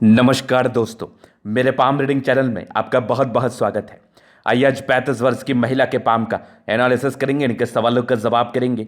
नमस्कार दोस्तों, मेरे पाम रीडिंग चैनल में आपका बहुत बहुत स्वागत है। आइए आज 35 वर्ष की महिला के पाम का एनालिसिस करेंगे, इनके सवालों का जवाब करेंगे।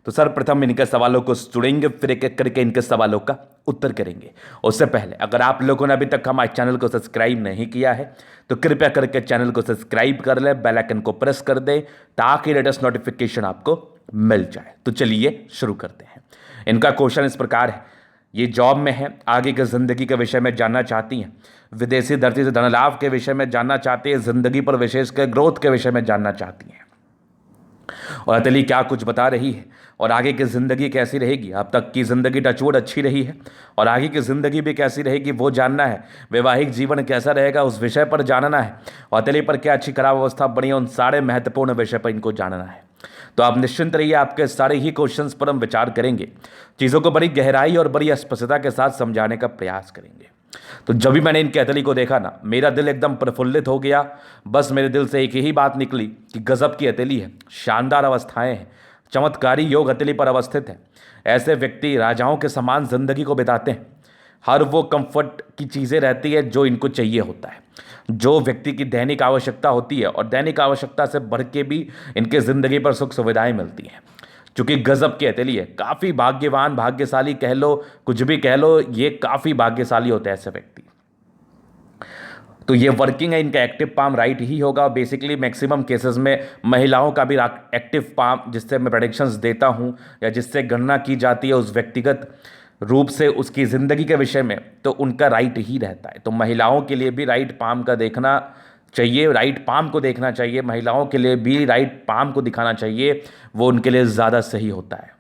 तो सर्वप्रथम इनके सवालों को सुनेंगे, फिर एक एक करके इनके सवालों का उत्तर करेंगे। उससे पहले अगर आप लोगों ने अभी तक हमारे चैनल को सब्सक्राइब नहीं किया है तो कृपया करके चैनल को सब्सक्राइब कर ले, बेल आइकन को प्रेस कर दे ताकि लेटेस्ट नोटिफिकेशन आपको मिल जाए। तो चलिए शुरू करते हैं। इनका क्वेश्चन इस प्रकार है, ये जॉब में है, आगे की ज़िंदगी के विषय में जानना चाहती हैं, विदेशी धरती से धन लाभ के विषय में जानना चाहती है, ज़िंदगी पर विशेषकर ग्रोथ के विषय में जानना चाहती हैं और अतली क्या कुछ बता रही है और आगे की ज़िंदगी कैसी रहेगी। अब तक की ज़िंदगी टचवुड अच्छी रही है और आगे की ज़िंदगी भी कैसी रहेगी वो जानना है। वैवाहिक जीवन कैसा रहेगा उस विषय पर जानना है और अतली पर क्या अच्छी खराब अवस्था बनी है, उन सारे महत्वपूर्ण विषय पर इनको जानना है। तो आप निश्चिंत रहिए, आपके सारे ही क्वेश्चंस पर हम विचार करेंगे, चीज़ों को बड़ी गहराई और बड़ी स्पष्टता के साथ समझाने का प्रयास करेंगे। तो जब भी मैंने इनकी अतली को देखा ना, मेरा दिल एकदम प्रफुल्लित हो गया। बस मेरे दिल से एक ही बात निकली कि गजब की अतली है, शानदार अवस्थाएं हैं, चमत्कारी योग अतली पर अवस्थित है। ऐसे व्यक्ति राजाओं के समान जिंदगी को बिताते हैं। हर वो कंफर्ट की चीज़ें रहती है जो इनको चाहिए होता है, जो व्यक्ति की दैनिक आवश्यकता होती है, और दैनिक आवश्यकता से बढ़ के भी इनके ज़िंदगी पर सुख सुविधाएं मिलती हैं। चूँकि गजब की अतली है, काफ़ी भाग्यवान, भाग्यशाली कह लो, कुछ भी कह लो, ये काफ़ी भाग्यशाली होते हैं ऐसे व्यक्ति। तो ये वर्किंग है, इनका एक्टिव पाम राइट ही होगा। बेसिकली मैक्सिमम केसेस में महिलाओं का भी एक्टिव पाम, जिससे मैं प्रेडिक्शंस देता हूँ या जिससे गणना की जाती है उस व्यक्तिगत रूप से उसकी ज़िंदगी के विषय में, तो उनका राइट ही रहता है। तो महिलाओं के लिए भी राइट पाम का देखना चाहिए, राइट पाम को देखना चाहिए। महिलाओं के लिए भी राइट पाम को दिखाना चाहिए, वो उनके लिए ज़्यादा सही होता है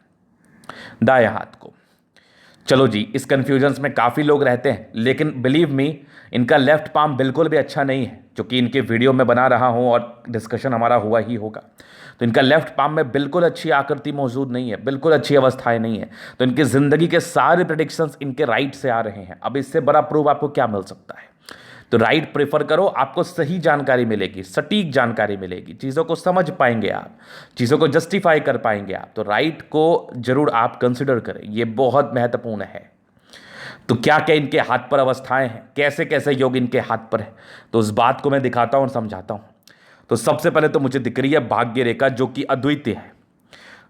दाएं हाथ को। चलो जी, इस कन्फ्यूजन्स में काफ़ी लोग रहते हैं, लेकिन बिलीव मी, इनका लेफ्ट पाम बिल्कुल भी अच्छा नहीं है, जो कि इनके वीडियो में बना रहा हूं और डिस्कशन हमारा हुआ ही होगा। तो इनका लेफ्ट पाम में बिल्कुल अच्छी आकृति मौजूद नहीं है, बिल्कुल अच्छी अवस्थाएं नहीं है। तो इनकी ज़िंदगी के सारे प्रेडिक्शंस इनके राइट से आ रहे हैं। अब इससे बड़ा प्रूफ आपको क्या मिल सकता है। तो राइट प्रेफर करो, आपको सही जानकारी मिलेगी, सटीक जानकारी मिलेगी, चीज़ों को समझ पाएंगे आप, चीज़ों को जस्टिफाई कर पाएंगे आप। तो राइट को जरूर आप कंसिडर करें, ये बहुत महत्वपूर्ण है। तो क्या क्या इनके हाथ पर अवस्थाएं हैं, कैसे कैसे योग इनके हाथ पर है, तो उस बात को मैं दिखाता हूं और समझाता हूं। तो सबसे पहले तो मुझे दिख रही है भाग्य रेखा, जो कि अद्वितीय है,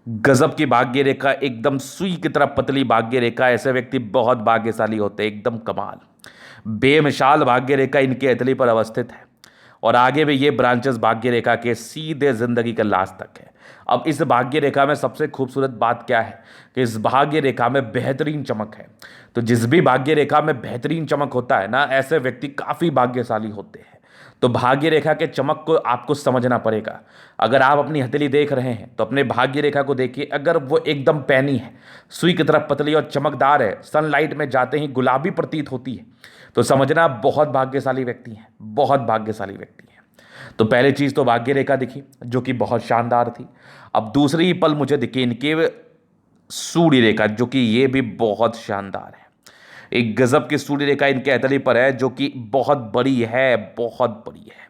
गजब की भाग्य रेखा, एकदम सुई की तरह पतली भाग्य रेखा। ऐसे व्यक्ति बहुत भाग्यशाली होते हैं, एकदम कमाल, बेमिसाल भाग्य रेखा इनके अतली पर अवस्थित है और आगे भी ये ब्रांचेस भाग्य रेखा के सीधे जिंदगी के लास्ट तक है। अब इस भाग्य रेखा में सबसे खूबसूरत बात क्या है कि इस भाग्य रेखा में बेहतरीन चमक है। तो जिस भी भाग्य रेखा में बेहतरीन चमक होता है ना, ऐसे व्यक्ति काफ़ी भाग्यशाली होते हैं। तो भाग्य रेखा के चमक को आपको समझना पड़ेगा। अगर आप अपनी हथेली देख रहे हैं तो अपने भाग्य रेखा को देखिए, अगर वो एकदम पैनी है, सुई की तरफ पतली और चमकदार है, सनलाइट में जाते ही गुलाबी प्रतीत होती है, तो समझना बहुत भाग्यशाली व्यक्ति हैं, बहुत भाग्यशाली व्यक्ति हैं। तो पहली चीज़ तो भाग्य रेखा दिखी, जो कि बहुत शानदार थी। अब दूसरी ही पल मुझे दिखी इनके सूर्य रेखा, जो कि ये भी बहुत शानदार है। एक गजब की सूर्य रेखा इनके अतली पर है, जो कि बहुत बड़ी है, बहुत बड़ी है।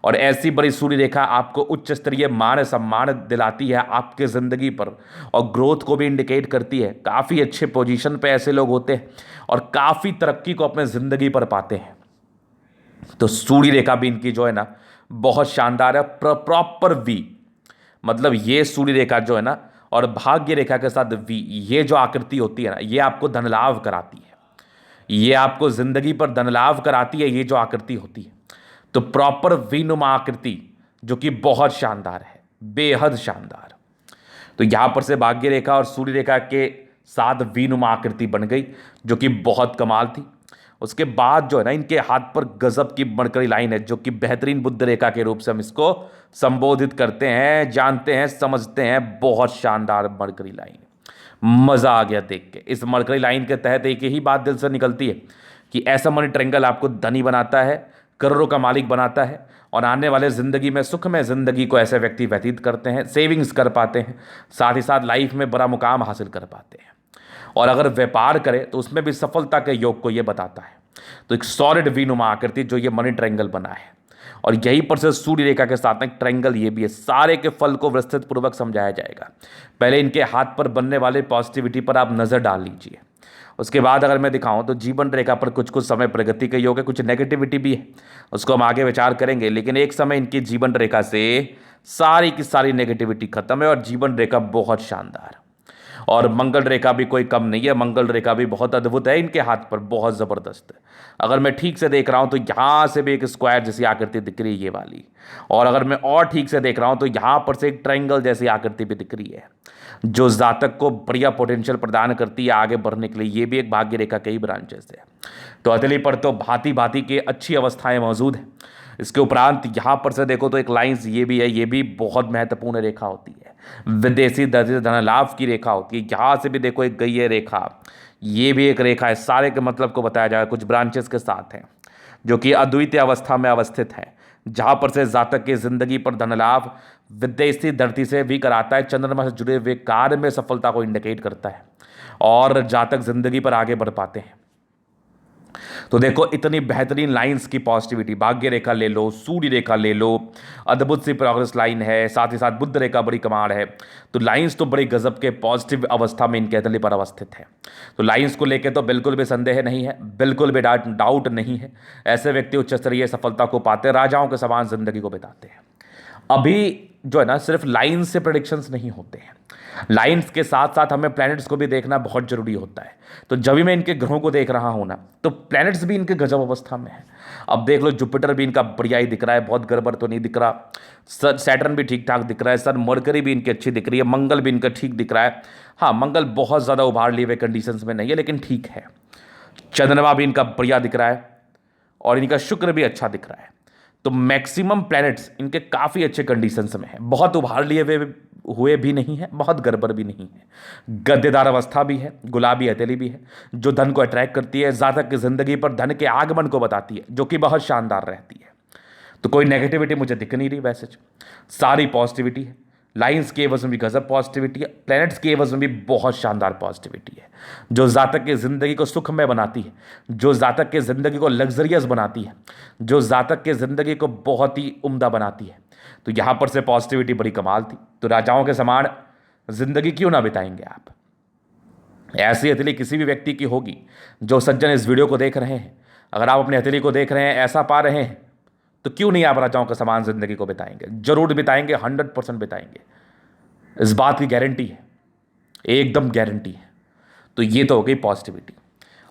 और ऐसी बड़ी सूर्य रेखा आपको उच्च स्तरीय मान सम्मान दिलाती है आपके ज़िंदगी पर, और ग्रोथ को भी इंडिकेट करती है। काफ़ी अच्छे पोजीशन पे ऐसे लोग होते हैं और काफ़ी तरक्की को अपने ज़िंदगी पर पाते हैं। तो सूर्य रेखा भी इनकी जो है ना, बहुत शानदार है, प्रॉपर वी, मतलब ये सूर्य रेखा जो है ना और भाग्य रेखा के साथ वी, ये जो आकृति होती है ना, ये आपको धन लाभ कराती है, ये आपको ज़िंदगी पर धन लाभ कराती है, ये जो आकृति होती है। तो प्रॉपर वी नुमा आकृति, जो कि बहुत शानदार है, बेहद शानदार। तो यहां पर से भाग्य रेखा और सूर्य रेखा के साथ वी नुमा आकृति बन गई, जो कि बहुत कमाल थी। उसके बाद जो है ना, इनके हाथ पर गजब की मरकरी लाइन है, जो कि बेहतरीन बुद्ध रेखा के रूप से हम इसको संबोधित करते हैं, जानते हैं, समझते हैं। बहुत शानदार मरकरी लाइन, मज़ा आ गया देख के। इस मरकरी लाइन के तहत एक ही बात दिल से निकलती है कि ऐसा मनी ट्रायंगल आपको धनी बनाता है, करोड़ों का मालिक बनाता है, और आने वाले ज़िंदगी में सुखमय ज़िंदगी को ऐसे व्यक्ति व्यतीत करते हैं, सेविंग्स कर पाते हैं, साथ ही साथ लाइफ में बड़ा मुकाम हासिल कर पाते हैं। और अगर व्यापार करें तो उसमें भी सफलता के योग को ये बताता है। तो एक सॉलिड वी नुमा आकृति जो ये मनी ट्रायंगल बना है, और यहीं पर से सूर्य रेखा के साथ एक ट्रायंगल ये भी है। सारे के फल को विस्तृत पूर्वक समझाया जाएगा। पहले इनके हाथ पर बनने वाले पॉजिटिविटी पर आप नज़र डाल लीजिए, उसके बाद अगर मैं दिखाऊं तो जीवन रेखा पर कुछ कुछ समय प्रगति के योग है, कुछ नेगेटिविटी भी है, उसको हम आगे विचार करेंगे। लेकिन एक समय इनकी जीवन रेखा से सारी की सारी नेगेटिविटी खत्म है और जीवन रेखा बहुत शानदार। और मंगल रेखा भी कोई कम नहीं है, मंगल रेखा भी बहुत अद्भुत है इनके हाथ पर, बहुत ज़बरदस्त है। अगर मैं ठीक से देख रहा हूं तो यहां से भी एक स्क्वायर जैसी आकृति दिख रही है ये वाली, और अगर मैं और ठीक से देख रहा हूं तो यहां पर से एक ट्रायंगल जैसी आकृति भी दिख रही है, जो जातक को बढ़िया पोटेंशियल प्रदान करती है आगे बढ़ने के लिए। ये भी एक भाग्य रेखा के ही ब्रांचेस है। तो हथेली पर तो भांति भांति की अच्छी अवस्थाएं मौजूद हैं। इसके उपरांत यहाँ पर से देखो तो एक लाइंस ये भी है, ये भी बहुत महत्वपूर्ण रेखा होती है, विदेशी धन लाभ की रेखा होती है। यहाँ से भी देखो एक गई है रेखा, ये भी एक रेखा है। सारे के मतलब को बताया जाएगा, कुछ ब्रांचेस के साथ हैं जो कि अद्वितीय अवस्था में अवस्थित है, जहाँ पर से जातक की जिंदगी पर धन लाभ विदेशी धरती से भी कराता है, चंद्रमा से जुड़े हुए कार्य में सफलता को इंडिकेट करता है और जातक जिंदगी पर आगे बढ़ पाते हैं। तो देखो इतनी बेहतरीन लाइंस की पॉजिटिविटी, भाग्य रेखा ले लो, सूर्य रेखा ले लो, अद्भुत सी प्रोग्रेस लाइन है, साथ ही साथ बुध रेखा बड़ी कमाल है। तो लाइंस तो बड़ी गजब के पॉजिटिव अवस्था में इनके हथेली पर अवस्थित है। तो लाइंस को लेकर तो बिल्कुल भी संदेह नहीं है, बिल्कुल भी डाउट नहीं है। ऐसे व्यक्ति उच्च स्तरीय सफलता को पाते, राजाओं के समान जिंदगी को बिताते हैं। अभी जो है ना, सिर्फ लाइंस से प्रेडिक्शंस नहीं होते हैं, लाइंस के साथ साथ हमें प्लैनेट्स को भी देखना बहुत जरूरी होता है। तो जब भी मैं इनके ग्रहों को देख रहा हूं ना, तो प्लैनेट्स भी इनके गजब अवस्था में है। अब देख लो, जुपिटर भी इनका बढ़िया ही दिख रहा है, बहुत गड़बड़ तो नहीं दिख रहा। सैटर्न भी ठीक ठाक दिख रहा है, सर मरकरी भी इनकी अच्छी दिख रही है, मंगल भी इनका ठीक दिख रहा है। हाँ, मंगल बहुत ज़्यादा उभार लिए हुए कंडीशंस में नहीं है, लेकिन ठीक है। चंद्रमा भी इनका बढ़िया दिख रहा है और इनका शुक्र भी अच्छा दिख रहा है। तो मैक्सिमम प्लैनेट्स इनके काफ़ी अच्छे कंडीशंस में है, बहुत उभार लिए हुए भी नहीं है, बहुत गड़बड़ भी नहीं है। गद्देदार अवस्था भी है, गुलाबी हथेली भी है, जो धन को अट्रैक्ट करती है, जातक की जिंदगी पर धन के आगमन को बताती है, जो कि बहुत शानदार रहती है। तो कोई नेगेटिविटी मुझे दिख नहीं रही, वैसे सारी पॉजिटिविटी है। लाइंस के एवज में भी गजब पॉजिटिविटी है, प्लैनेट्स के एवज में भी बहुत शानदार पॉजिटिविटी है, जो जातक की जिंदगी को सुखमय बनाती है, जो जातक की जिंदगी को लग्जरियस बनाती है, जो जातक की जिंदगी को बहुत ही उम्दा बनाती है। तो यहां पर से पॉजिटिविटी बड़ी कमाल थी। तो राजाओं के समान जिंदगी क्यों ना बिताएंगे आप? ऐसी हथेली किसी भी व्यक्ति की होगी। जो सज्जन इस वीडियो को देख रहे हैं, अगर आप अपनी हथेली को देख रहे हैं, ऐसा पा रहे हैं, तो क्यों नहीं आप राजाओं के समान जिंदगी को बिताएंगे? जरूर बिताएंगे, 100% बिताएंगे, इस बात की गारंटी है, एकदम गारंटी है। तो ये तो हो गई पॉजिटिविटी।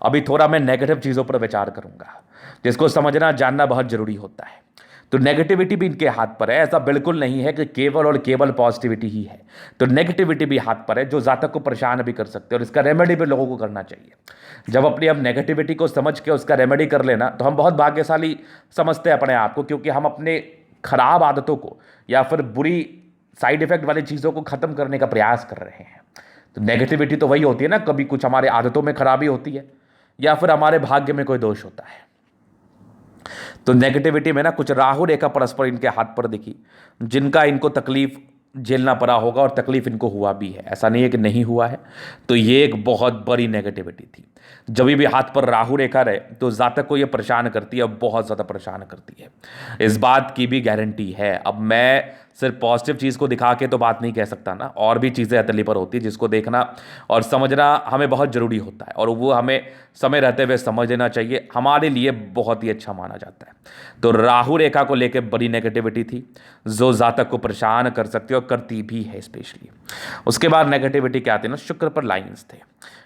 अभी थोड़ा मैं नेगेटिव चीज़ों पर विचार करूंगा, जिसको समझना जानना बहुत जरूरी होता है। तो नेगेटिविटी भी इनके हाथ पर है, ऐसा बिल्कुल नहीं है कि केवल और केवल पॉजिटिविटी ही है। तो नेगेटिविटी भी हाथ पर है, जो जातक को परेशान भी कर सकते हैं, और इसका रेमेडी भी लोगों को करना चाहिए। जब अपनी हम नेगेटिविटी को समझ के उसका रेमेडी कर लेना, तो हम बहुत भाग्यशाली समझते हैं अपने आप को, क्योंकि हम अपने खराब आदतों को या फिर बुरी साइड इफेक्ट वाली चीज़ों को ख़त्म करने का प्रयास कर रहे हैं। तो नेगेटिविटी तो वही होती है ना, कभी कुछ हमारे आदतों में खराबी होती है या फिर हमारे भाग्य में कोई दोष होता है। तो नेगेटिविटी में ना कुछ राहु रेखा परस्पर इनके हाथ पर दिखी, जिनका इनको तकलीफ झेलना पड़ा होगा, और तकलीफ इनको हुआ भी है, ऐसा नहीं है कि नहीं हुआ है। तो ये एक बहुत बड़ी नेगेटिविटी थी। जब भी हाथ पर राहु रेखा रहे तो जातक को ये परेशान करती है, बहुत ज़्यादा परेशान करती है, इस बात की भी गारंटी है। अब मैं सिर्फ पॉजिटिव चीज़ को दिखा के तो बात नहीं कह सकता ना, और भी चीज़ें हथेली पर होती है जिसको देखना और समझना हमें बहुत ज़रूरी होता है, और वो हमें समय रहते हुए समझ लेना चाहिए, हमारे लिए बहुत ही अच्छा माना जाता है। तो राहु रेखा को लेकर बड़ी नेगेटिविटी थी, जो जातक को परेशान कर सकती है और करती भी है स्पेशली। उसके बाद नेगेटिविटी क्या आती है ना, शुक्र पर लाइंस थे,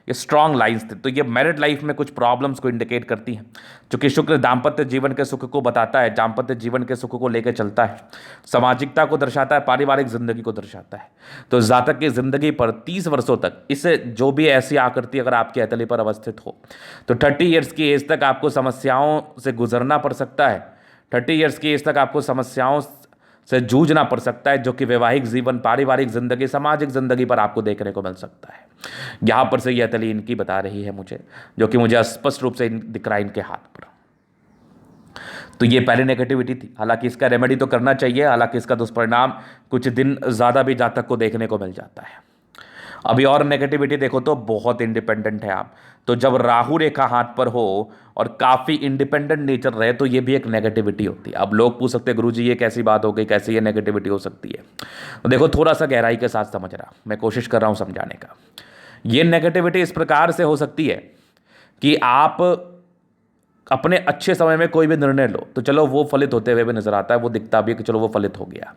ये स्ट्रॉन्ग लाइंस थे। तो ये मैरिड लाइफ में कुछ प्रॉब्लम्स को इंडिकेट करती हैं, क्योंकि शुक्र दाम्पत्य जीवन के सुख को बताता है, दाम्पत्य जीवन के सुख को लेकर चलता है, सामाजिकता को दर्शाता है, पारिवारिक जिंदगी को दर्शाता है। तो जातक की जिंदगी पर 30 वर्षों तक इसे जो भी ऐसी आकृति अगर आपकी हथेली पर अवस्थित हो, तो 30 ईयर्स की एज तक आपको समस्याओं से गुजरना पड़ सकता है। 30 ईयर्स की एज तक आपको समस्याओं से जूझना पड़ सकता है, जो कि वैवाहिक जीवन, पारिवारिक जिंदगी, सामाजिक जिंदगी पर आपको देखने को मिल सकता है। यहाँ पर से यह हथेली इनकी बता रही है मुझे, जो कि मुझे स्पष्ट रूप से दिख रहा है इनके हाथ पर। तो ये पहले नेगेटिविटी थी, हालांकि इसका रेमेडी तो करना चाहिए, हालांकि इसका दुष्परिणाम कुछ दिन ज़्यादा भी जातक को देखने को मिल जाता है। अभी और नेगेटिविटी देखो तो बहुत इंडिपेंडेंट है आप। तो जब राहु रेखा हाथ पर हो और काफ़ी इंडिपेंडेंट नेचर रहे, तो ये भी एक नेगेटिविटी होती है। अब लोग पूछ सकते हैं गुरुजी ये कैसी बात हो गई, कैसे ये नेगेटिविटी हो सकती है? तो देखो थोड़ा सा गहराई के साथ समझ रहा, मैं कोशिश कर रहा हूँ समझाने का। ये नेगेटिविटी इस प्रकार से हो सकती है कि आप अपने अच्छे समय में कोई भी निर्णय लो तो चलो वो फलित होते हुए भी नजर आता है, वो दिखता भी है कि चलो वो फलित हो गया।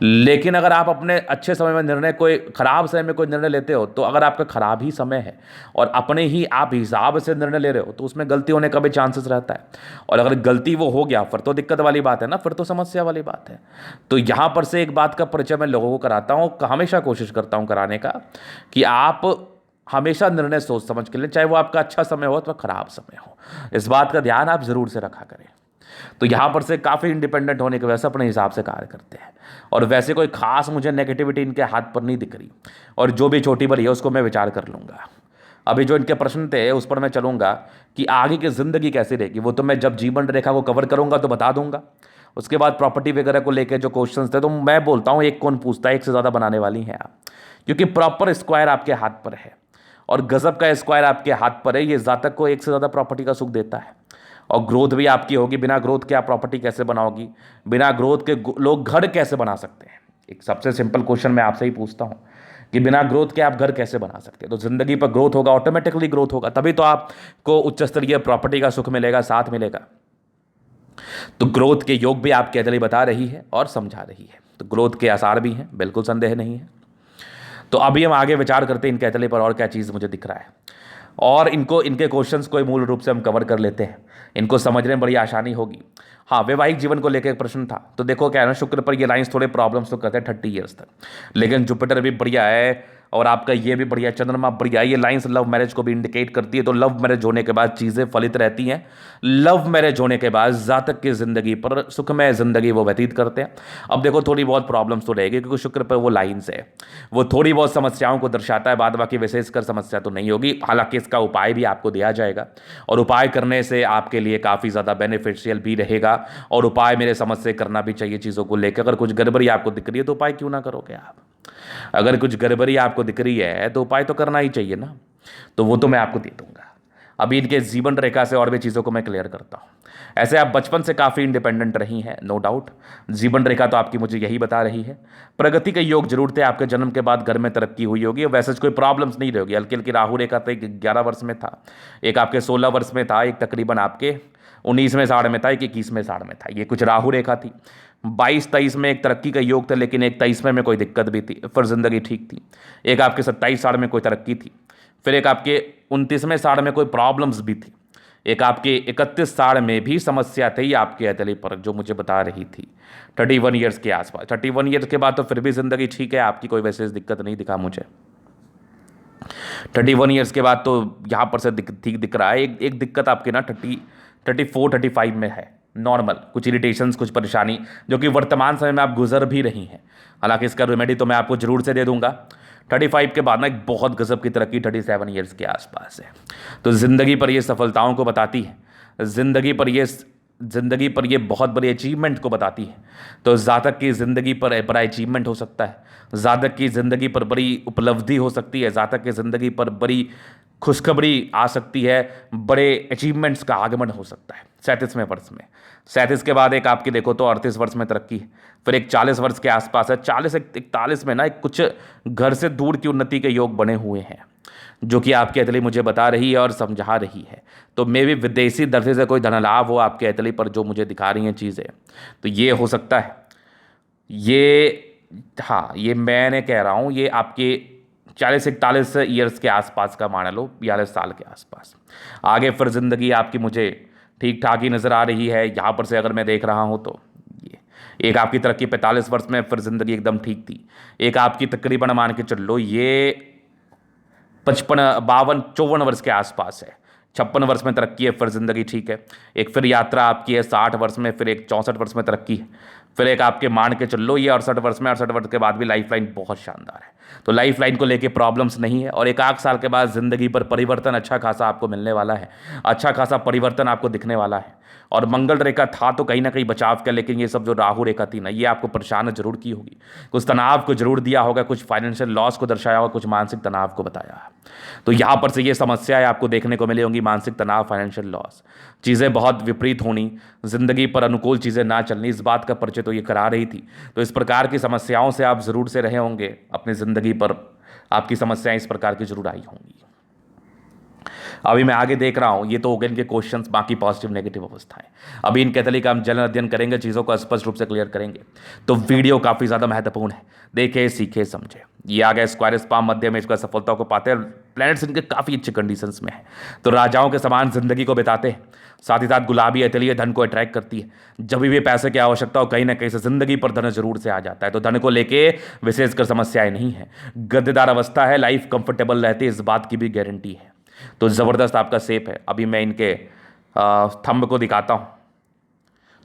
लेकिन अगर आप अपने अच्छे समय में निर्णय कोई खराब समय में कोई निर्णय लेते हो, तो अगर आपका खराब ही समय है और अपने ही आप हिसाब से निर्णय ले रहे हो, तो उसमें गलती होने का भी चांसेस रहता है। और अगर गलती वो हो गया फिर तो दिक्कत वाली बात है ना, फिर तो समस्या वाली बात है। तो यहां पर से एक बात का परिचय मैं लोगों को कराता हूं, हमेशा कोशिश करता हूं कराने का, कि आप हमेशा निर्णय सोच समझ के लिए, चाहे वो आपका अच्छा समय हो अथवा खराब समय हो, इस बात का ध्यान आप जरूर से रखा करें। तो यहां पर से काफ़ी इंडिपेंडेंट होने की वजह से अपने हिसाब से कार्य करते हैं, और वैसे कोई खास मुझे नेगेटिविटी इनके हाथ पर नहीं दिख रही, और जो भी छोटी बड़ी है उसको मैं विचार कर लूंगा। अभी जो इनके प्रश्न थे उस पर मैं चलूंगा कि आगे की जिंदगी कैसी रहेगी, वो तो मैं जब जीवन रेखा को कवर करूंगा तो बता दूंगा। उसके बाद प्रॉपर्टी वगैरह को लेकर जो क्वेश्चंस थे, तो मैं बोलता हूं एक कौन पूछता है, एक से ज़्यादा बनाने वाली हैं आप, क्योंकि प्रॉपर स्क्वायर आपके हाथ पर है और गजब का स्क्वायर आपके हाथ पर है। ये जातक को एक से ज़्यादा प्रॉपर्टी का सुख देता है, और ग्रोथ भी आपकी होगी। बिना ग्रोथ के आप प्रॉपर्टी कैसे बनाओगी, बिना ग्रोथ के लोग घर कैसे बना सकते हैं? एक सबसे सिंपल क्वेश्चन मैं आपसे ही पूछता हूं कि बिना ग्रोथ के आप घर कैसे बना सकते हैं? तो जिंदगी पर ग्रोथ होगा, ऑटोमेटिकली ग्रोथ होगा, तभी तो आपको उच्च स्तरीय प्रॉपर्टी का सुख मिलेगा, साथ मिलेगा। तो ग्रोथ के योग भी आपके अंजलि बता रही है और समझा रही है, तो ग्रोथ के आसार भी हैं, बिल्कुल संदेह नहीं है। तो अभी हम आगे विचार करते हैं इन कैथली पर और क्या चीज़ मुझे दिख रहा है, और इनके क्वेश्चंस को मूल रूप से हम कवर कर लेते हैं, इनको समझने में बड़ी आसानी होगी। हाँ, वैवाहिक जीवन को लेकर एक प्रश्न था, तो देखो क्या है ना, शुक्र पर ये लाइंस थोड़े प्रॉब्लम्स तो करते हैं 30 ईयर्स तक, लेकिन जुपिटर भी बढ़िया है और आपका ये भी बढ़िया, चंद्रमा बढ़िया। ये लाइंस लव मैरिज को भी इंडिकेट करती है, तो लव मैरिज होने के बाद चीज़ें फलित रहती हैं। लव मैरिज होने के बाद जातक की जिंदगी पर सुखमय जिंदगी वो व्यतीत करते हैं। अब देखो थोड़ी बहुत प्रॉब्लम्स तो रहेगी, क्योंकि शुक्र पर वो लाइंस है, वो थोड़ी बहुत समस्याओं को दर्शाता है, बाद बाकी विशेषकर समस्या तो नहीं होगी। हालांकि इसका उपाय भी आपको दिया जाएगा, और उपाय करने से आपके लिए काफ़ी ज़्यादा बेनिफिशियल भी रहेगा, और उपाय मेरे समझ से करना भी चाहिए चीज़ों को लेकर। अगर कुछ गड़बड़ी आपको दिख रही है तो उपाय क्यों ना करोगे आप? अगर कुछ गड़बड़ी आपको दिख रही है तो उपाय तो करना ही चाहिए ना, तो वो तो मैं आपको दे दूंगा। अभी इनके जीवन रेखा से और भी चीज़ों को मैं क्लियर करता हूँ। ऐसे आप बचपन से काफ़ी इंडिपेंडेंट रही हैं, नो डाउट। जीवन रेखा तो आपकी मुझे यही बता रही है। प्रगति के योग जरूर थे, आपके जन्म के बाद घर में तरक्की हुई होगी, वैसे कोई प्रॉब्लम्स नहीं रहोगी। हल्की हल्की राहु रेखा तो एक 11 वर्ष में था, एक आपके 16 वर्ष में था, एक तकरीबन आपके 19वें साढ़ में था, एक 21वें साढ़ में था। ये कुछ राहु रेखा थी। 22-23 में एक तरक्की का योग था, लेकिन एक 23वें में कोई दिक्कत भी थी, फिर जिंदगी ठीक थी। एक आपके 27 साढ़ में कोई तरक्की थी, फिर एक आपके 29वें साढ़ में कोई प्रॉब्लम्स भी थी, एक आपके 31 साढ़ में भी समस्या थी आपके अतली पर, जो मुझे बता रही थी 31 ईयर्स के आसपास। 31 ईयर्स के बाद तो फिर भी जिंदगी ठीक है आपकी, कोई वैसे दिक्कत नहीं दिखा मुझे। 31 ईयर्स के बाद तो यहाँ पर से ठीक दिख रहा है। एक दिक्कत आपके ना 34-35 में है, नॉर्मल कुछ इरिटेशंस, कुछ परेशानी, जो कि वर्तमान समय में आप गुजर भी रही हैं। हालांकि इसका रेमेडी तो मैं आपको जरूर से दे दूंगा। 35 के बाद ना एक बहुत गजब की तरक्की 37 ईयर्स के आसपास है। तो ज़िंदगी पर ये सफलताओं को बताती है, ज़िंदगी पर ये बहुत बड़ी अचीवमेंट को बताती है। तो जातक की ज़िंदगी पर बड़ा अचीवमेंट हो सकता है, जातक की ज़िंदगी पर बड़ी उपलब्धि हो सकती है, जातक की ज़िंदगी पर बड़ी खुशखबरी आ सकती है, बड़े अचीवमेंट्स का आगमन हो सकता है 37वें वर्ष में। 37 के बाद एक आपकी देखो तो 38 वर्ष में तरक्की है, फिर एक 40 वर्ष के आसपास है। 40-41 में ना एक कुछ घर से दूर की उन्नति के योग बने हुए हैं, जो कि आपकी अतली मुझे बता रही है और समझा रही है। तो मे भी विदेशी दर्जे से कोई धन लाभ हो आपके अतली पर, जो मुझे दिखा रही हैं चीज़ें, तो ये हो सकता है। ये हाँ, ये मैंने कह रहा हूँ, ये आपके 40-41 ईयर्स के आसपास का मान लो, 42 साल के आसपास। आगे फिर ज़िंदगी आपकी मुझे ठीक ठाक ही नज़र आ रही है। यहाँ पर से अगर मैं देख रहा हूँ तो ये एक आपकी तरक्की 45 वर्ष में, फिर ज़िंदगी एकदम ठीक थी। एक आपकी तकरीबन मान के चल लो ये 55-52-54 वर्ष के आसपास है। 56 वर्ष में तरक्की है, फिर ज़िंदगी ठीक है। एक फिर यात्रा आपकी है 60 वर्ष में, फिर एक 64 वर्ष में तरक्की है, फिर एक आपके मान के चल लो ये 68 वर्ष में। 68 वर्ष के बाद भी लाइफ लाइन बहुत शानदार है, तो लाइफ लाइन को लेके प्रॉब्लम्स नहीं है। और एक आध साल के बाद ज़िंदगी पर परिवर्तन अच्छा खासा आपको मिलने वाला है, अच्छा खासा परिवर्तन आपको दिखने वाला है। और मंगल रेखा था तो कहीं ना कहीं बचाव का, लेकिन ये सब जो राहु रेखा थी ना, ये आपको परेशान जरूर की होगी, कुछ तनाव को जरूर दिया होगा, कुछ फाइनेंशियल लॉस को दर्शाया होगा, कुछ मानसिक तनाव को बताया है। तो यहाँ पर से ये समस्याएं आपको देखने को मिली होंगी, मानसिक तनाव, फाइनेंशियल लॉस, चीज़ें बहुत विपरीत होनी, जिंदगी पर अनुकूल चीज़ें ना चलनी, इस बात का परिचय तो ये करा रही थी। तो इस प्रकार की समस्याओं से आप ज़रूर से रहे होंगे, अपनी ज़िंदगी पर आपकी समस्याएं इस प्रकार की जरूर आई होंगी। अभी मैं आगे देख रहा हूँ, ये तो हो गए इनके क्वेश्चंस, बाकी पॉजिटिव नेगेटिव अवस्थाएं। अभी इनके तरीके हम जलन अध्ययन करेंगे, चीज़ों को स्पष्ट रूप से क्लियर करेंगे। तो वीडियो काफ़ी ज़्यादा महत्वपूर्ण है, देखे सीखे समझे। ये आ गया स्क्वायर स्पाम मध्य में, इसका सफलता को पाते हैं। प्लैनेट्स इनके काफ़ी अच्छे कंडीशंस में है, तो राजाओं के समान जिंदगी को बिताते हैं। साथ ही साथ गुलाबी अतलिय धन को अट्रैक्ट करती है। जब भी पैसे की आवश्यकता हो, कहीं ना कहीं से जिंदगी पर धन जरूर से आ जाता है, तो धन को लेके विशेषकर समस्याएं नहीं है। गद्देदार अवस्था है, लाइफ कंफर्टेबल रहती है, इस बात की भी गारंटी है। तो ज़बरदस्त आपका सेप है। अभी मैं इनके थंब को दिखाता हूँ।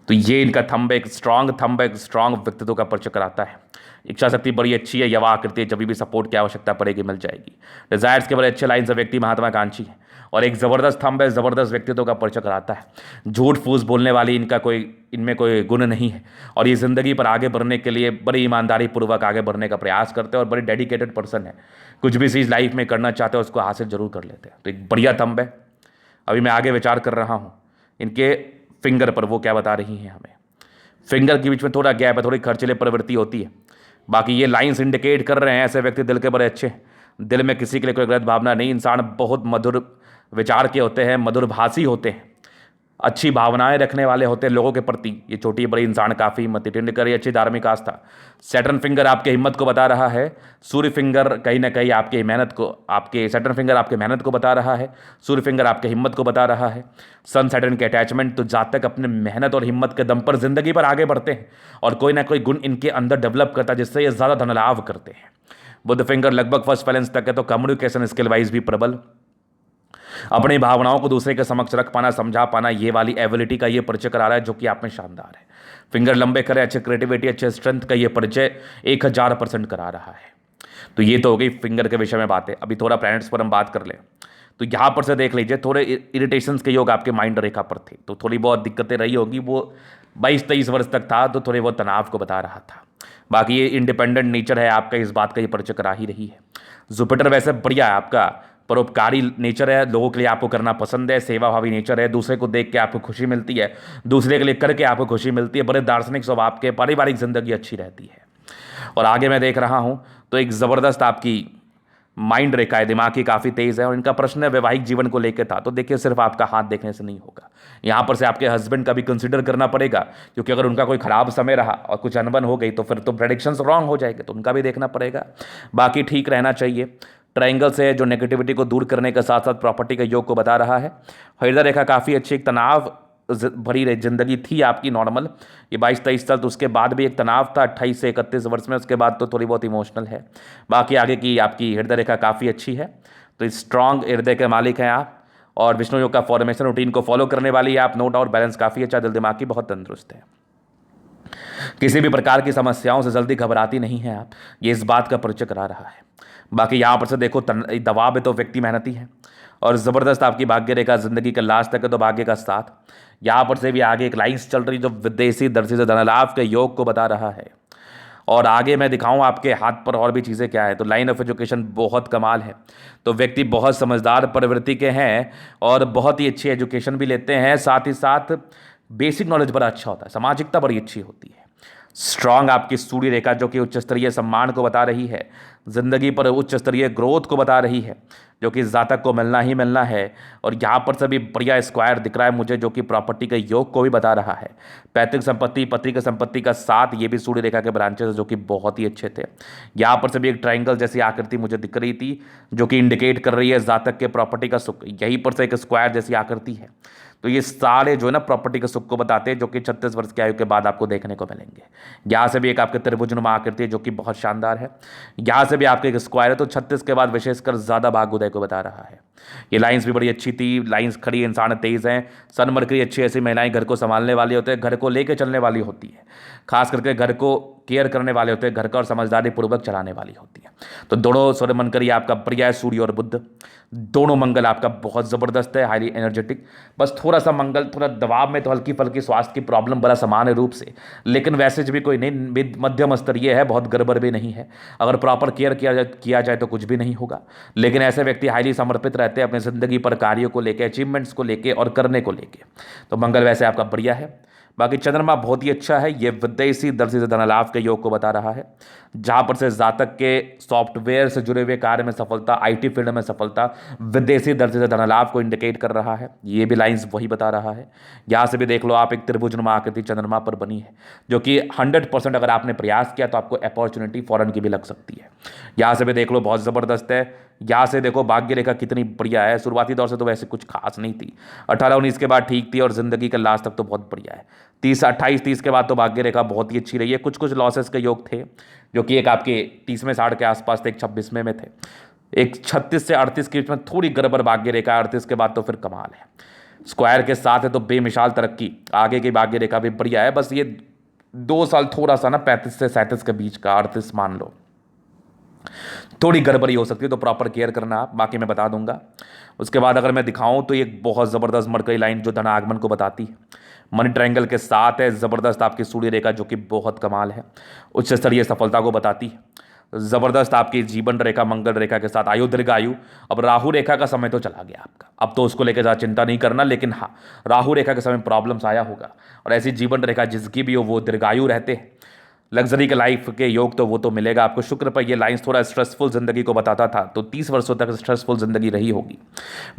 तो ये इनका थंब एक स्ट्रांग थंब, एक स्ट्रांग व्यक्तित्व का परिचय कराता है। इच्छा शक्ति बड़ी अच्छी है, यवा आकृति है, जब भी सपोर्ट की आवश्यकता पड़ेगी मिल जाएगी। डिजायर्स के बड़े अच्छे लाइन से व्यक्ति महत्वाकांक्षी है, और एक ज़बरदस्त थंब है, ज़बरदस्त व्यक्तित्व का परिचय कराता है। झूठ फूस बोलने वाली इनमें कोई गुण नहीं है, और ये ज़िंदगी पर आगे बढ़ने के लिए बड़ी ईमानदारी पूर्वक आगे बढ़ने का प्रयास करते हैं, और बड़ी डेडिकेटेड पर्सन है। कुछ भी चीज़ लाइफ में करना चाहते हैं उसको हासिल जरूर कर लेते हैं। तो एक बढ़िया थंब है। अभी मैं आगे विचार कर रहा हूँ इनके फिंगर पर, वो क्या बता रही हैं हमें। फिंगर के बीच में थोड़ा गैप है, थोड़ी खर्चीले प्रवृत्ति होती है। बाकी ये लाइंस इंडिकेट कर रहे हैं ऐसे व्यक्ति दिल के बड़े अच्छे हैं। दिल में किसी के लिए कोई गलत भावना नहीं। इंसान बहुत मधुर विचार के होते हैं, मधुर भाषी होते हैं, अच्छी भावनाएं रखने वाले होते हैं लोगों के प्रति। ये छोटी बड़ी इंसान काफ़ी हिम्मती। टेंडुलकर अच्छी धार्मिक आस्था। सैटर्न फिंगर आपके हिम्मत को बता रहा है। सूर्य फिंगर कहीं ना कहीं आपकी मेहनत को, आपके सैटर्न फिंगर आपके मेहनत को बता रहा है, सूर्य फिंगर आपके हिम्मत को बता रहा है। सन सैटर्न के अटैचमेंट, तो जहाँ तक अपने मेहनत और हिम्मत के दम पर जिंदगी पर आगे बढ़ते हैं, और कोई ना कोई गुण इनके अंदर डेवलप करता है जिससे ये ज़्यादा धन लाभ करते हैं। बुध फिंगर लगभग फर्स्ट बैलेंस तक है, तो कम्युनिकेशन स्किल वाइज भी प्रबल। अपनी भावनाओं को दूसरे के समक्ष रख पाना, समझा पाना, ये वाली एबिलिटी का ये परिचय करा रहा है, जो कि आप में शानदार है। फिंगर लंबे करें, अच्छे क्रिएटिविटी, अच्छे स्ट्रेंथ का ये परिचय 1000% करा रहा है। तो ये तो हो गई फिंगर के विषय में बातें। अभी थोड़ा प्लैनेट्स पर हम बात कर लें, तो यहाँ पर से देख लीजिए, थोड़े इरिटेशंस के योग आपके माइंड रेखा पर थे, तो थोड़ी बहुत दिक्कतें रही होगी। वो 22-23 वर्ष तक था, तो थोड़े बहुत तनाव को बता रहा था। बाकी ये इंडिपेंडेंट नेचर है आपका, इस बात का ये परिचय करा ही रही है। जुपिटर वैसे बढ़िया है आपका, परोपकारी नेचर है, लोगों के लिए आपको करना पसंद है, सेवा भावी नेचर है, दूसरे को देख के आपको खुशी मिलती है, दूसरे के लिए करके आपको खुशी मिलती है, बड़े दार्शनिक स्वभाव के, पारिवारिक जिंदगी अच्छी रहती है। और आगे मैं देख रहा हूँ तो एक ज़बरदस्त आपकी माइंड रेखा है, दिमाग की काफ़ी तेज़ है, और इनका प्रश्न वैवाहिक जीवन को लेकर था। तो देखिए, सिर्फ आपका हाथ देखने से नहीं होगा, यहाँ पर से आपके हस्बैंड का भी कंसिडर करना पड़ेगा, क्योंकि अगर उनका कोई खराब समय रहा और कुछ अनबन हो गई तो फिर तो प्रेडिक्शंस रॉन्ग हो जाएंगे, तो उनका भी देखना पड़ेगा। बाकी ठीक रहना चाहिए। ट्रायंगल से जो नेगेटिविटी को दूर करने के साथ साथ प्रॉपर्टी के योग को बता रहा है। हृदय रेखा काफ़ी अच्छी, एक तनाव भरी रही जिंदगी थी आपकी नॉर्मल, ये 22-23 साल, तो उसके बाद भी एक तनाव था 28 से 31 वर्ष में, उसके बाद तो थोड़ी बहुत इमोशनल है। बाकी आगे की आपकी हृदय रेखा काफ़ी अच्छी है, तो स्ट्रांग हृदय के मालिक हैं आप, और विष्णु योग का फॉर्मेशन रूटीन को फॉलो करने वाली है आप, नो डाउट। बैलेंस काफ़ी अच्छा, दिल दिमाग की बहुत तंदुरुस्त है, किसी भी प्रकार की समस्याओं से जल्दी घबराती नहीं है आप, ये इस बात का परिचय करा रहा है। बाकी यहाँ पर से देखो, दबाव है तो व्यक्ति मेहनती है, और ज़बरदस्त आपकी भाग्य रेखा जिंदगी का लास्ट तक है, तो भाग्य का साथ। यहाँ पर से भी आगे एक लाइन्स चल रही जो विदेशी दर्शी से धनलाभ के योग को बता रहा है। और आगे मैं दिखाऊं आपके हाथ पर और भी चीज़ें क्या है, तो लाइन ऑफ एजुकेशन बहुत कमाल है, तो व्यक्ति बहुत समझदार प्रवृत्ति के हैं, और बहुत ही अच्छी एजुकेशन भी लेते हैं, साथ ही साथ बेसिक नॉलेज बड़ा अच्छा होता है, सामाजिकता बड़ी अच्छी होती है। स्ट्रांग आपकी सूर्य रेखा जो कि उच्च स्तरीय सम्मान को बता रही है, जिंदगी पर उच्च स्तरीय ग्रोथ को बता रही है, जो कि जातक को मिलना ही मिलना है। और यहाँ पर सभी बढ़िया स्क्वायर दिख रहा है मुझे, जो कि प्रॉपर्टी के योग को भी बता रहा है। पैतृक संपत्ति, पति की संपत्ति का साथ, ये भी सूर्य रेखा के ब्रांचेस जो कि बहुत ही अच्छे थे। यहाँ पर सभी एक ट्राइंगल जैसी आकृति मुझे दिख रही थी, जो कि इंडिकेट कर रही है जातक के प्रॉपर्टी का सुख। यहीं पर से एक स्क्वायर जैसी आकृति है, तो ये सारे जो है ना प्रॉपर्टी के सुख को बताते हैं, जो कि 36 वर्ष की आयु के बाद आपको देखने को मिलेंगे। यहाँ से भी एक आपके त्रिभुजनुमा आकृति है, जो कि बहुत शानदार है। यहाँ से भी आपके एक स्क्वायर है, तो 36 के बाद विशेषकर ज़्यादा भाग्योदय को बता रहा है। ये लाइंस भी बड़ी अच्छी थी, लाइंस खड़ी, इंसान तेज़ हैं, सन मरकरी अच्छी, ऐसी महिलाएं घर को संभालने वाली होते हैं, घर को लेकर चलने वाली होती है, खास करके घर को केयर करने वाले होते हैं, घर का और समझदारी पूर्वक चलाने वाली होती है। तो दोनों सूर्य मंकरी आपका प्रिय है, सूर्य और बुध दोनों मंगल आपका बहुत ज़बरदस्त है, हाईली एनर्जेटिक। बस थोड़ा सा मंगल थोड़ा दबाव में, तो हल्की फल्की स्वास्थ्य की प्रॉब्लम बड़ा सामान्य रूप से, लेकिन वैसे भी कोई नहीं, मध्यम स्तरीय है, बहुत गड़बड़ भी नहीं है। अगर प्रॉपर केयर किया जाए तो कुछ भी नहीं होगा। लेकिन ऐसे व्यक्ति हाईली समर्पित रहते हैं अपनी ज़िंदगी पर, कार्यों को लेकर, अचीवमेंट्स को लेकर और करने को लेकर। तो मंगल वैसे आपका बढ़िया है। बाकी चंद्रमा बहुत ही अच्छा है, ये विदेशी दृष्टि से धन लाभ के योग को बता रहा है, जहां पर से जातक के सॉफ्टवेयर से जुड़े हुए कार्य में सफलता, आईटी फील्ड में सफलता, विदेशी दृष्टि से धन लाभ को इंडिकेट कर रहा है। ये भी लाइंस वही बता रहा है। यहाँ से भी देख लो आप, एक त्रिभुजनुमा आकृति चंद्रमा पर बनी है, जो कि 100% अगर आपने प्रयास किया तो आपको अपॉर्चुनिटी फॉरन की भी लग सकती है। यहाँ से भी देख लो बहुत ज़बरदस्त है। यहाँ से देखो भाग्य रेखा कितनी बढ़िया है, शुरुआती दौर से तो वैसे कुछ खास नहीं थी, 18-19 के बाद ठीक थी और जिंदगी के लास्ट तक तो बहुत बढ़िया है। 28-30 के बाद तो भाग्य रेखा बहुत ही अच्छी रही है। कुछ कुछ लॉसेस के योग थे, जो कि एक आपके 30वें साढ़ के आसपास थे, एक 26वें में थे, एक 36 से 38 के बीच में थोड़ी गड़बड़ भाग्य रेखा, 38 के बाद तो फिर कमाल है। स्क्वायर के साथ है तो बेमिसाल तरक्की, आगे की भाग्य रेखा भी बढ़िया है। बस ये 2 साल थोड़ा सा ना 35 से 37 के बीच का, 38 मान लो, थोड़ी गड़बड़ी हो सकती है, तो प्रॉपर केयर करना आप, बाकी मैं बता दूंगा। उसके बाद अगर मैं दिखाऊं तो ये बहुत ज़बरदस्त मरकरी लाइन जो धन आगमन को बताती है, मनी ट्रायंगल के साथ है, ज़बरदस्त आपकी सूर्य रेखा जो कि बहुत कमाल है, उच्च स्तरीय सफलता को बताती है। ज़बरदस्त आपकी जीवन रेखा मंगल रेखा के साथ आयु दीर्घायु। अब राहु रेखा का समय तो चला गया आपका, अब तो उसको लेकर ज़्यादा चिंता नहीं करना, लेकिन हाँ राहु रेखा के समय प्रॉब्लम्स आया होगा, और ऐसी जीवन रेखा जिसकी भी हो वो दीर्घायु रहते हैं, लग्जरी के लाइफ के योग तो वो तो मिलेगा आपको। शुक्र पर ये लाइंस थोड़ा स्ट्रेसफुल जिंदगी को बताता था, तो 30 वर्षों तक स्ट्रेसफुल जिंदगी रही होगी।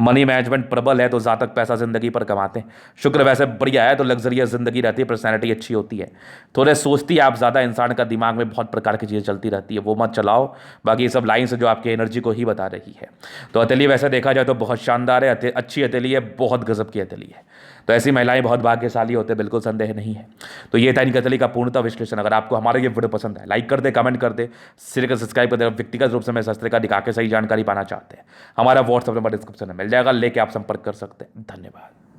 मनी मैनेजमेंट प्रबल है तो जातक पैसा जिंदगी पर कमाते हैं। शुक्र वैसे बढ़िया है तो लग्जरियस जिंदगी रहती है, पर्सनैलिटी अच्छी होती है, थोड़े सोचती है आप ज़्यादा, इंसान का दिमाग में बहुत प्रकार की चीज़ें चलती रहती है, वो मत चलाओ। बाकी ये सब लाइन्स जो आपकी एनर्जी को ही बता रही है। तो हथेली वैसे देखा जाए तो बहुत शानदार है, अच्छी हथेली है, बहुत गजब की हथेली है, तो ऐसी महिलाएं बहुत भाग्यशाली होते हैं, बिल्कुल संदेह नहीं है। तो ये था इनकी हथेली का पूर्णतः विश्लेषण। अगर आपको हमारा ये वीडियो पसंद है, लाइक कर दे, कमेंट कर दे, सिर का सब्सक्राइब कर दे। व्यक्तिगत रूप से मैं शस्त्र का दिखा के सही जानकारी पाना चाहते हैं, हमारा व्हाट्सएप नंबर डिस्क्रिप्शन में मिल जाएगा, लेके आप संपर्क कर सकते हैं। धन्यवाद।